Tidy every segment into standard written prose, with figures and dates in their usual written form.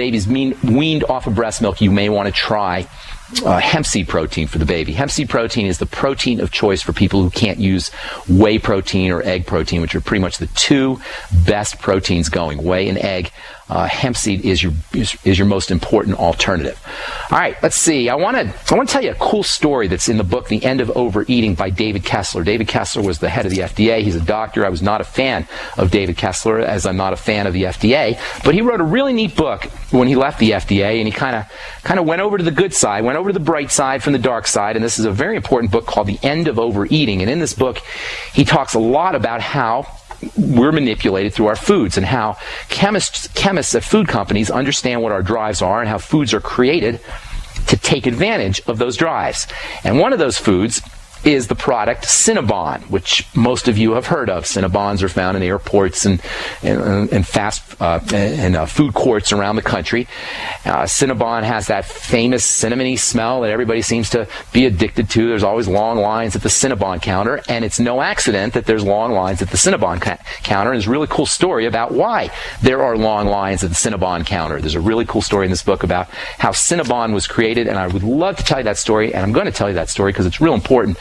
baby's weaned off of breast milk, you may want to try hemp seed protein for the baby. Hemp seed protein is the protein of choice for people who can't use whey protein or egg protein, which are pretty much the two best proteins going. Whey and egg. Hemp seed is your most important alternative. All right, let's see. I want to tell you a cool story that's in the book, The End of Overeating, by David Kessler. David Kessler was the head of the FDA. He's a doctor. I was not a fan of David Kessler, as I'm not a fan of the FDA. But he wrote a really neat book when he left the FDA, and he kind of went over to the good side, went over to the bright side from the dark side. And this is a very important book called The End of Overeating. And in this book, he talks a lot about how we're manipulated through our foods, and how chemists at food companies understand what our drives are and how foods are created to take advantage of those drives. And one of those foods is the product Cinnabon, which most of you have heard of. Cinnabons are found in airports and food courts around the country. Cinnabon has that famous cinnamony smell that everybody seems to be addicted to. There's always long lines at the Cinnabon counter, and it's no accident that there's long lines at the Cinnabon counter. And there's a really cool story about why there are long lines at the Cinnabon counter. There's a really cool story in this book about how Cinnabon was created, and I would love to tell you that story, and I'm going to tell you that story because it's real important,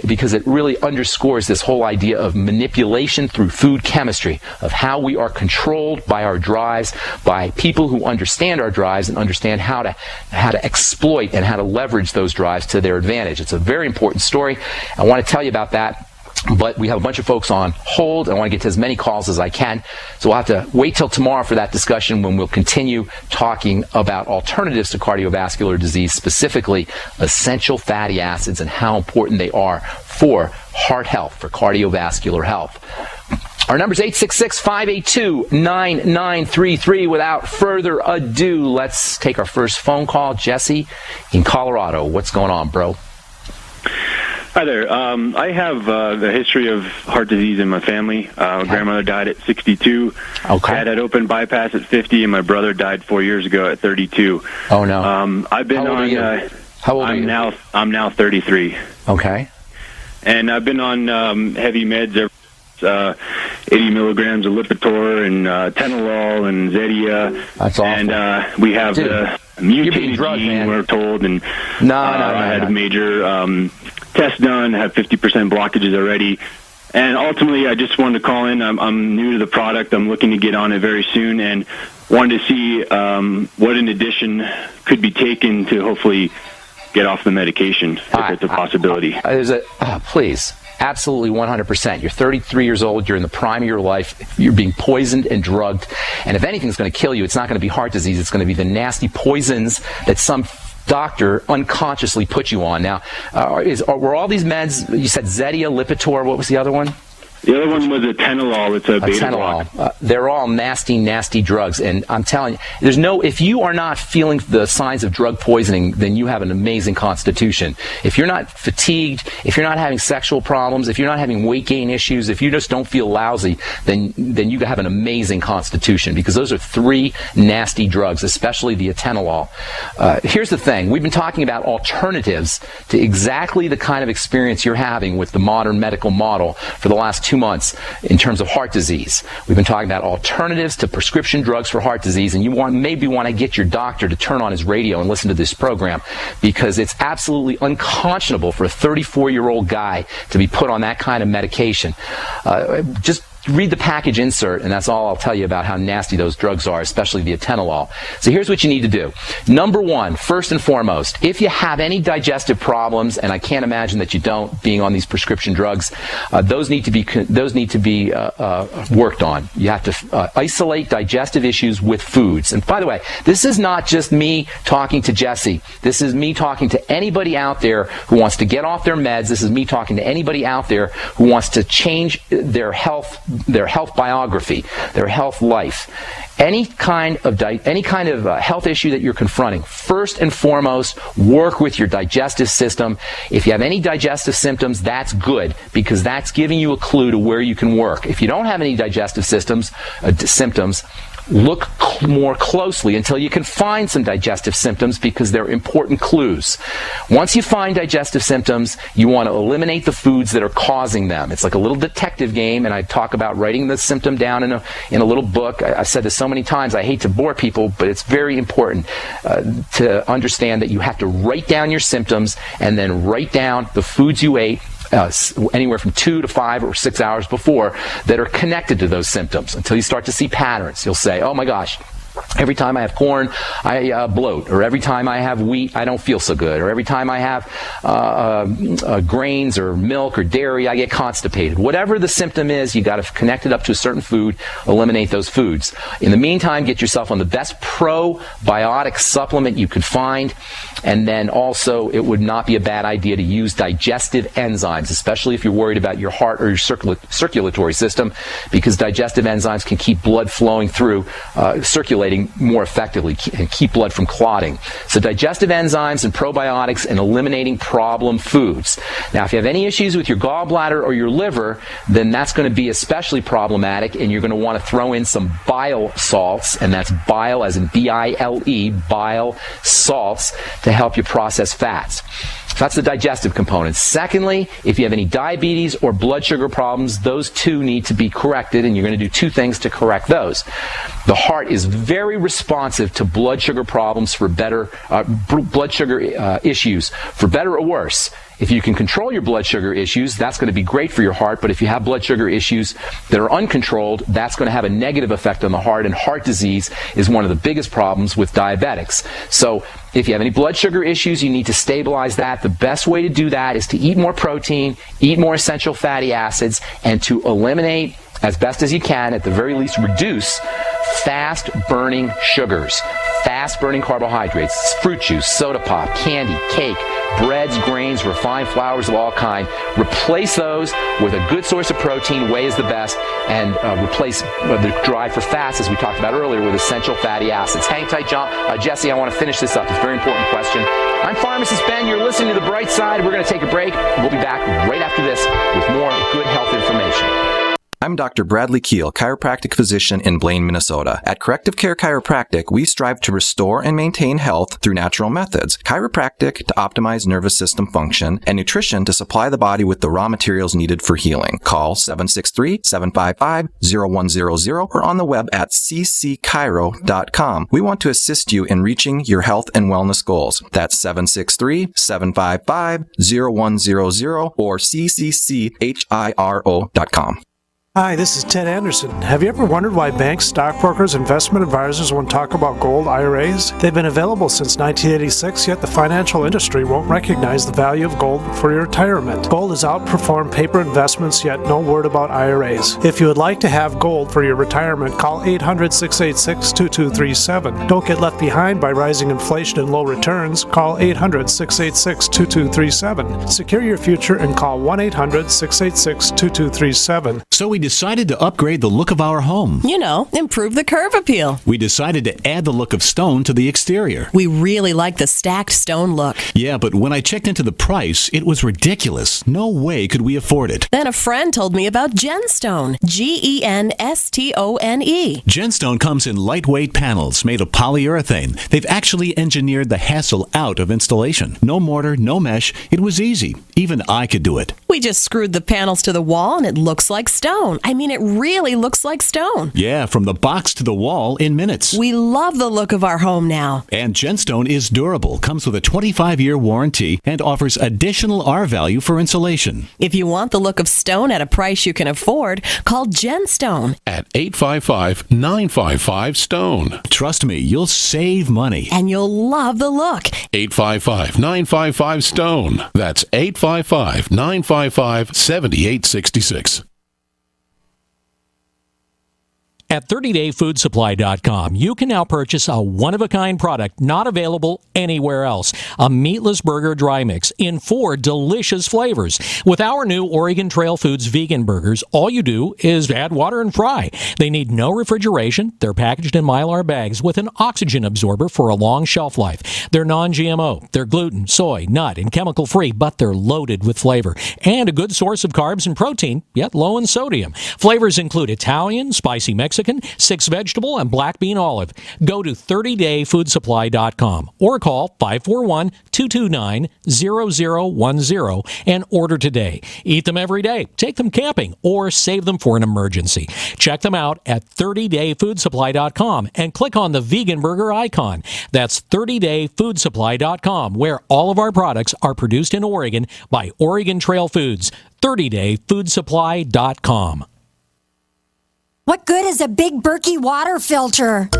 because it really underscores this whole idea of manipulation through food chemistry, of how we are controlled by our drives, by people who understand our drives and understand how to exploit and how to leverage those drives to their advantage. It's a very important story. I want to tell you about that. But we have a bunch of folks on hold. I want to get to as many calls as I can. So we'll have to wait till tomorrow for that discussion, when we'll continue talking about alternatives to cardiovascular disease, specifically essential fatty acids and how important they are for heart health, for cardiovascular health. Our number is 866-582-9933. Without further ado, let's take our first phone call. Jesse in Colorado. What's going on, bro? Hi there. I have a history of heart disease in my family. Grandmother died at 62. Okay. Dad had open bypass at 50, and my brother died 4 years ago at 32. Oh, no. I've been How old are you? How old are you? I'm now 33. Okay. And I've been on heavy meds, 80 milligrams of Lipitor and tenolol and Zetia. That's awful. And we have the mutated gene, we're told. And I had a major test done, have 50% blockages already. And ultimately, I just wanted to call in. I'm new to the product. I'm looking to get on it very soon, and wanted to see what an addition could be taken to hopefully get off the medication, if it's a possibility. Please. Absolutely 100%. You're 33 years old. You're in the prime of your life. You're being poisoned and drugged. And if anything's going to kill you, it's not going to be heart disease. It's going to be the nasty poisons that some doctor unconsciously put you on. Now, were all these meds, you said Zetia, Lipitor, what was the other one? The other one was a tenolol. It's a beta block. They're all nasty, nasty drugs. And I'm telling you, if you are not feeling the signs of drug poisoning, then you have an amazing constitution. If you're not fatigued, if you're not having sexual problems, if you're not having weight gain issues, if you just don't feel lousy, then you have an amazing constitution, because those are three nasty drugs, especially the atenolol. Here's the thing. We've been talking about alternatives to exactly the kind of experience you're having with the modern medical model for the last 2 months in terms of heart disease. We've been talking about alternatives to prescription drugs for heart disease, and you maybe want to get your doctor to turn on his radio and listen to this program, because it's absolutely unconscionable for a 34-year-old guy to be put on that kind of medication. Just read the package insert, and that's all I'll tell you about how nasty those drugs are, especially the atenolol. So here's what you need to do. Number one, first and foremost, if you have any digestive problems, and I can't imagine that you don't, being on these prescription drugs, those need to be worked on. You have to isolate digestive issues with foods. And by the way, this is not just me talking to Jesse. This is me talking to anybody out there who wants to get off their meds. This is me talking to anybody out there who wants to change their health biography, their health life. Any kind of health issue that you're confronting, first and foremost, work with your digestive system. If you have any digestive symptoms, that's good, because that's giving you a clue to where you can work. If you don't have any digestive symptoms, look more closely until you can find some digestive symptoms, because they're important clues. Once you find digestive symptoms, you want to eliminate the foods that are causing them. It's like a little detective game, and I talk about writing the symptom down in a little book. I've said this so many times, I hate to bore people, but it's very important to understand that you have to write down your symptoms and then write down the foods you ate anywhere from 2 to 5 or 6 hours before that are connected to those symptoms, until you start to see patterns. You'll say, oh my gosh, every time I have corn, I bloat. Or every time I have wheat, I don't feel so good. Or every time I have grains or milk or dairy, I get constipated. Whatever the symptom is, you got to connect it up to a certain food, eliminate those foods. In the meantime, get yourself on the best probiotic supplement you can find. And then also, it would not be a bad idea to use digestive enzymes, especially if you're worried about your heart or your circulatory system, because digestive enzymes can keep blood flowing through, circulating more effectively and keep blood from clotting. So digestive enzymes and probiotics and eliminating problem foods. Now, if you have any issues with your gallbladder or your liver, then that's going to be especially problematic, and you're going to want to throw in some bile salts, and that's bile as in B-I-L-E, bile salts, to help you process fats. So that's the digestive component. Secondly, if you have any diabetes or blood sugar problems, those two need to be corrected, and you're going to do two things to correct those. The heart is very responsive to blood sugar problems for better, blood sugar issues, for better or worse. If you can control your blood sugar issues, that's going to be great for your heart. But if you have blood sugar issues that are uncontrolled, that's going to have a negative effect on the heart. And heart disease is one of the biggest problems with diabetics. So if you have any blood sugar issues, you need to stabilize that. The best way to do that is to eat more protein, eat more essential fatty acids, and to eliminate, as best as you can, at the very least reduce fast-burning sugars, fast-burning carbohydrates, fruit juice, soda pop, candy, cake, breads, grains, refined flours of all kind. Replace those with a good source of protein. Whey is the best. And replace the drive for fats, as we talked about earlier, with essential fatty acids. Hang tight, Jesse, I want to finish this up. It's a very important question. I'm Pharmacist Ben. You're listening to The Bright Side. We're going to take a break. We'll be back right after this with more good health information. I'm Dr. Bradley Keel, chiropractic physician in Blaine, Minnesota. At Corrective Care Chiropractic, we strive to restore and maintain health through natural methods. Chiropractic to optimize nervous system function, and nutrition to supply the body with the raw materials needed for healing. Call 763-755-0100 or on the web at ccchiro.com. We want to assist you in reaching your health and wellness goals. That's 763-755-0100 or ccchiro.com. Hi, this is Ted Anderson. Have you ever wondered why banks, stockbrokers, investment advisors won't talk about gold IRAs? They've been available since 1986, yet the financial industry won't recognize the value of gold for your retirement. Gold has outperformed paper investments, yet no word about IRAs. If you would like to have gold for your retirement, call 800-686-2237. Don't get left behind by rising inflation and low returns. Call 800-686-2237. Secure your future and call 1-800-686-2237. So we decided to upgrade the look of our home. You know, improve the curb appeal. We decided to add the look of stone to the exterior. We really like the stacked stone look. Yeah, but when I checked into the price, it was ridiculous. No way could we afford it. Then a friend told me about Genstone. Genstone. Genstone comes in lightweight panels made of polyurethane. They've actually engineered the hassle out of installation. No mortar, no mesh. It was easy. Even I could do it. We just screwed the panels to the wall and it looks like stone. I mean, it really looks like stone. Yeah, from the box to the wall in minutes. We love the look of our home now. And Genstone is durable, comes with a 25-year warranty, and offers additional R value for insulation. If you want the look of stone at a price you can afford, call Genstone at 855-955-STONE. Trust me, you'll save money. And you'll love the look. 855-955-STONE. That's 855-955-7866. At 30dayfoodsupply.com, you can now purchase a one-of-a-kind product not available anywhere else. A meatless burger dry mix in 4 delicious flavors. With our new Oregon Trail Foods vegan burgers, all you do is add water and fry. They need no refrigeration. They're packaged in Mylar bags with an oxygen absorber for a long shelf life. They're non-GMO. They're gluten, soy, nut, and chemical-free, but they're loaded with flavor. And a good source of carbs and protein, yet low in sodium. Flavors include Italian, spicy Mexican, Mexican, 6 vegetable, and black bean olive. Go to 30dayfoodsupply.com or call 541-229-0010 and order today. Eat them every day, take them camping, or save them for an emergency. Check them out at 30dayfoodsupply.com and click on the vegan burger icon. That's 30dayfoodsupply.com, where all of our products are produced in Oregon by Oregon Trail Foods. 30dayfoodsupply.com. What good is a Big Berkey water filter?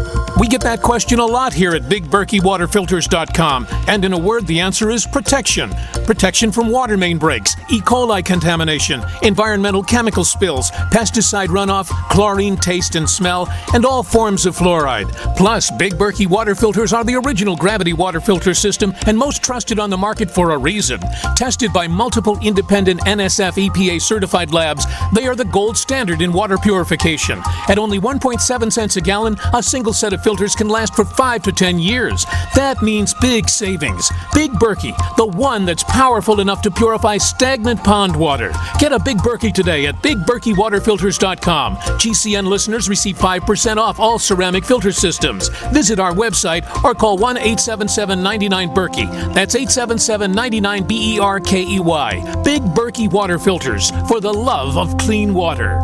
We get that question a lot here at BigBerkeyWaterFilters.com. And in a word, the answer is protection. Protection from water main breaks, E. coli contamination, environmental chemical spills, pesticide runoff, chlorine taste and smell, and all forms of fluoride. Plus, Big Berkey water filters are the original gravity water filter system and most trusted on the market for a reason. Tested by multiple independent NSF EPA certified labs, they are the gold standard in water purification. At only 1.7 cents a gallon, a single set of filters can last for 5 to 10 years. That means big savings. Big Berkey, the one that's powerful enough to purify stagnant pond water. Get a Big Berkey today at BigBerkeyWaterFilters.com. GCN listeners receive 5% off all ceramic filter systems. Visit our website or call 1-877-99-BERKEY. That's 877-99-BERKEY. Big Berkey Water Filters, for the love of clean water.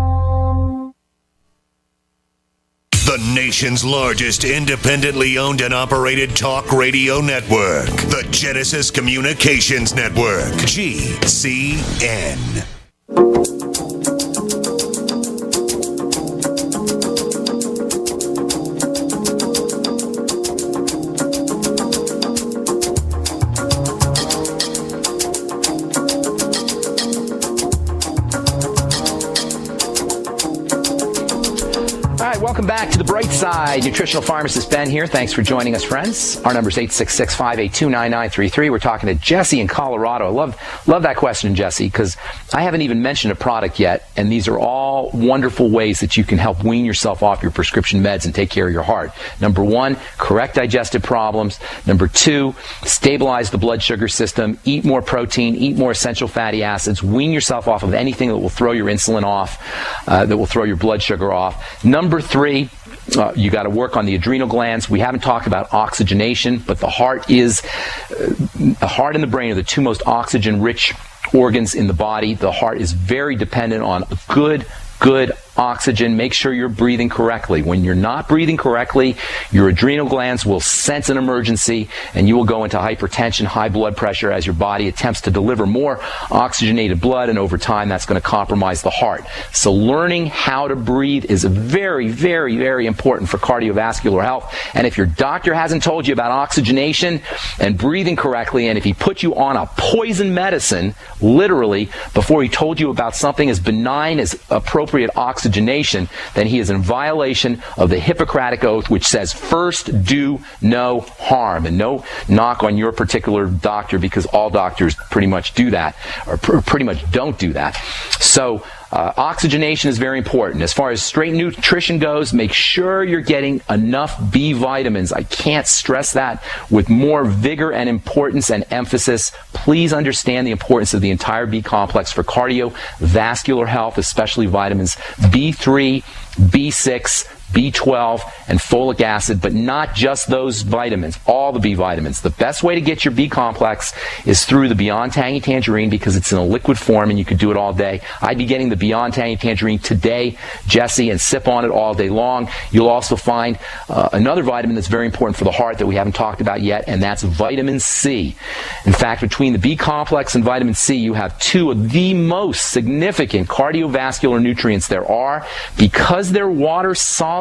The nation's largest independently owned and operated talk radio network. The Genesis Communications Network. GCN. Welcome back to the Bright Side. Nutritional pharmacist Ben here. Thanks for joining us, friends. Our number is 866-582-9933. We're talking to Jesse in Colorado. I love that question, Jesse, because I haven't even mentioned a product yet, and these are all wonderful ways that you can help wean yourself off your prescription meds and take care of your heart. Number 1, correct digestive problems. Number 2, stabilize the blood sugar system. Eat more protein. Eat more essential fatty acids. Wean yourself off of anything that will throw your insulin off, that will throw your blood sugar off. Number 3, you got to work on the adrenal glands. We haven't talked about oxygenation, but the heart and the brain are the two most oxygen-rich organs in the body. The heart is very dependent on good oxygen. Make sure you're breathing correctly. When you're not breathing correctly, your adrenal glands will sense an emergency and you will go into hypertension, high blood pressure as your body attempts to deliver more oxygenated blood, and over time that's going to compromise the heart. So learning how to breathe is very, very, very important for cardiovascular health. And if your doctor hasn't told you about oxygenation and breathing correctly, and if he put you on a poison medicine, literally, before he told you about something as benign as appropriate oxygenation, then he is in violation of the Hippocratic Oath, which says, first do no harm. And no knock on your particular doctor, because all doctors pretty much do that, or pretty much don't do that. So oxygenation is very important. As far as straight nutrition goes, make sure you're getting enough B vitamins. I can't stress that with more vigor and importance and emphasis. Please understand the importance of the entire B complex for cardiovascular health, especially vitamins B3, B6, B12, and folic acid, but not just those vitamins, all the B vitamins. The best way to get your B complex is through the Beyond Tangy Tangerine, because it's in a liquid form and you can do it all day. I'd be getting the Beyond Tangy Tangerine today, Jesse, and sip on it all day long. You'll also find another vitamin that's very important for the heart that we haven't talked about yet, and that's vitamin C. In fact, between the B complex and vitamin C, you have two of the most significant cardiovascular nutrients there are. Because they're water soluble,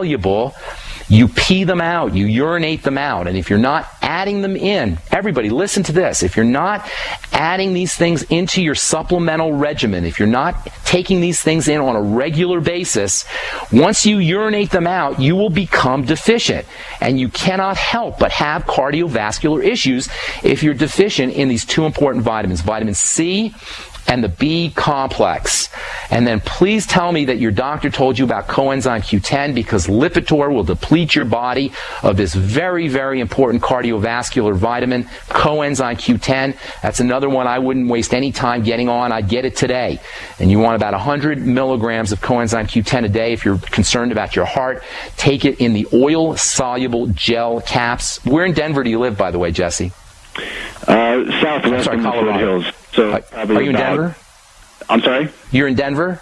you pee them out, you urinate them out, and if you're not adding them in, everybody listen to this, if you're not adding these things into your supplemental regimen, if you're not taking these things in on a regular basis, once you urinate them out, you will become deficient, and you cannot help but have cardiovascular issues if you're deficient in these two important vitamins, vitamin C and the B complex. And then please tell me that your doctor told you about coenzyme Q10, because Lipitor will deplete your body of this very, very important cardiovascular vitamin, coenzyme Q10. That's another one I wouldn't waste any time getting on. I'd get it today. And you want about 100 milligrams of coenzyme Q10 a day if you're concerned about your heart. Take it in the oil-soluble gel caps. Where in Denver do you live, by the way, Jesse? Southwest in the foothills. So are you in Denver? I'm sorry? You're in Denver?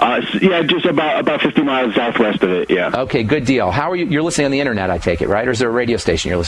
Yeah, just about 50 miles southwest of it, yeah. Okay, good deal. How are you? You're listening on the internet, I take it, right? Or is there a radio station you're listening to?